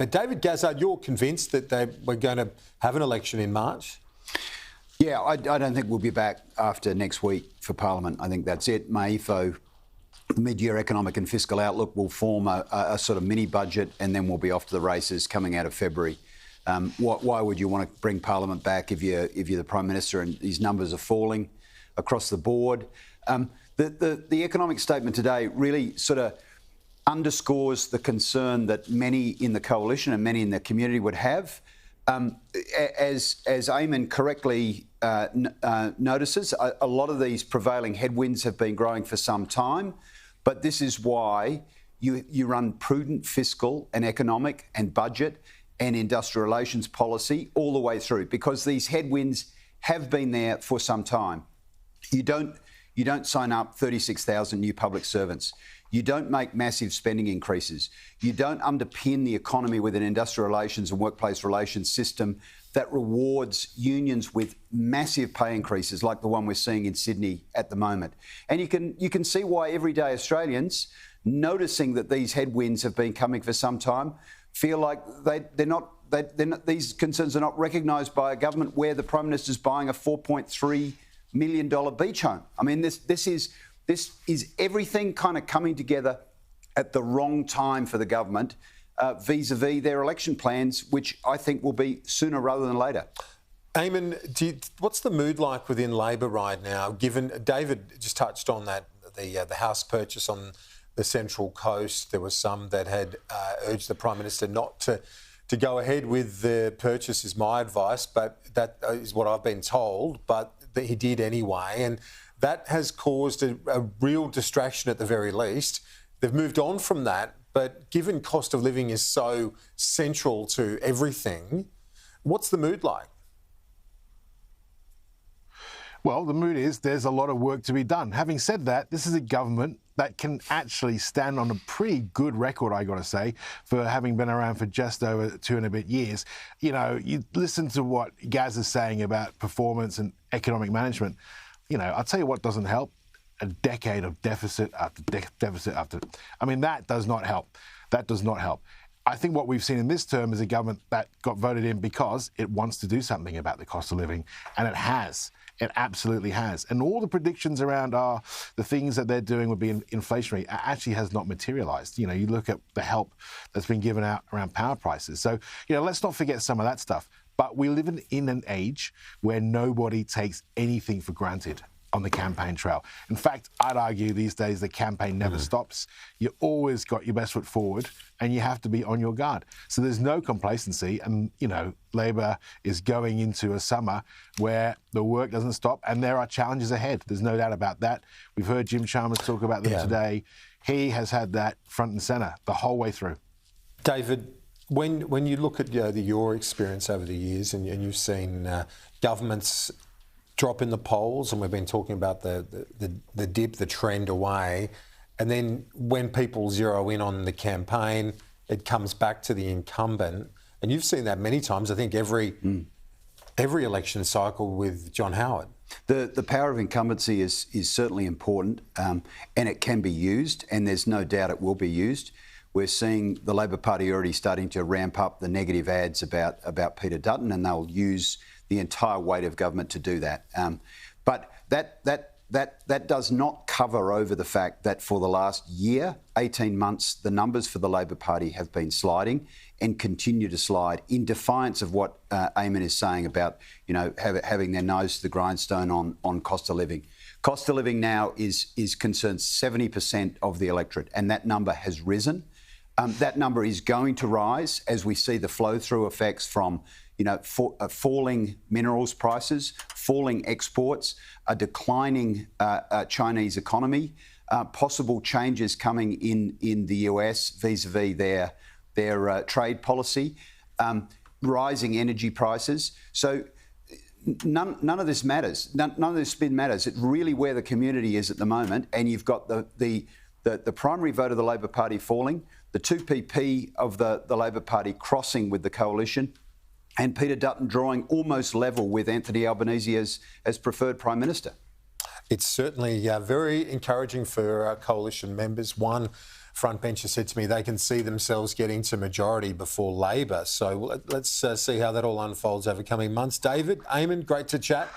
But David Gazard, you're convinced that we're going to have an election in March? Yeah, I don't think we'll be back after next week for Parliament. I think that's it. MAEFO, mid-year economic and fiscal outlook, will form a sort of mini budget, and then we'll be off to the races coming out of February. Why would you want to bring Parliament back if you're the Prime Minister and these numbers are falling across the board? The economic statement today really sort of underscores the concern that many in the coalition and many in the community would have. As Eamon correctly notices, a lot of these prevailing headwinds have been growing for some time, but this is why you run prudent fiscal and economic and budget and industrial relations policy all the way through, because these headwinds have been there for some time. You don't sign up 36,000 new public servants. You don't make massive spending increases. You don't underpin the economy with an industrial relations and workplace relations system that rewards unions with massive pay increases like the one we're seeing in Sydney at the moment. And you can see why everyday Australians, noticing that these headwinds have been coming for some time, feel like these concerns are not recognised by a government where the Prime Minister's buying a $4.3 million beach home. I mean, this is everything kind of coming together at the wrong time for the government vis-a-vis their election plans, which I think will be sooner rather than later. Eamon, what's the mood like within Labor right now, given David just touched on that, the house purchase on the Central Coast? There was some that had urged the Prime Minister not to go ahead with the purchase, is my advice, but that is what I've been told, but that he did anyway. And that has caused a real distraction at the very least. They've moved on from that, but given cost of living is so central to everything, what's the mood like? Well, the mood is there's a lot of work to be done. Having said that, this is a government that can actually stand on a pretty good record, I got to say, for having been around for just over 2 and a bit years. You know, you listen to what Gaz is saying about performance and economic management. You know, I'll tell you what doesn't help. A decade of deficit after deficit after. I mean, that does not help. That does not help. I think what we've seen in this term is a government that got voted in because it wants to do something about the cost of living, and it has. It absolutely has. And all the predictions around the things that they're doing would be inflationary actually has not materialised. You know, you look at the help that's been given out around power prices. So, you know, let's not forget some of that stuff. But we live in an age where nobody takes anything for granted on the campaign trail. In fact, I'd argue these days the campaign never stops. You always got your best foot forward and you have to be on your guard. So there's no complacency, and, you know, Labor is going into a summer where the work doesn't stop and there are challenges ahead. There's no doubt about that. We've heard Jim Chalmers talk about them today. He has had that front and centre the whole way through. David, when you look at your experience over the years and you've seen governments drop in the polls, and we've been talking about the dip, the trend away, and then when people zero in on the campaign, it comes back to the incumbent, and you've seen that many times. I think every election cycle with John Howard. The power of incumbency is certainly important, and it can be used, and there's no doubt it will be used. We're seeing the Labor Party already starting to ramp up the negative ads about Peter Dutton, and they'll use the entire weight of government to do that. But that does not cover over the fact that for the last year, 18 months, the numbers for the Labor Party have been sliding and continue to slide in defiance of what Eamon is saying about, you know, having their nose to the grindstone on cost of living. Cost of living now is concerned 70% of the electorate, and that number has risen. That number is going to rise as we see the flow-through effects from, you know, falling minerals prices, falling exports, a declining Chinese economy, possible changes coming in the US vis-a-vis their trade policy, rising energy prices. So none of this matters. None of this spin matters. It's really where the community is at the moment, and you've got the primary vote of the Labor Party falling, the 2PP of the Labor Party crossing with the coalition, and Peter Dutton drawing almost level with Anthony Albanese as preferred Prime Minister. It's certainly very encouraging for our coalition members. One, frontbencher said to me they can see themselves getting to majority before Labor. So let's see how that all unfolds over coming months. David, Eamon, great to chat.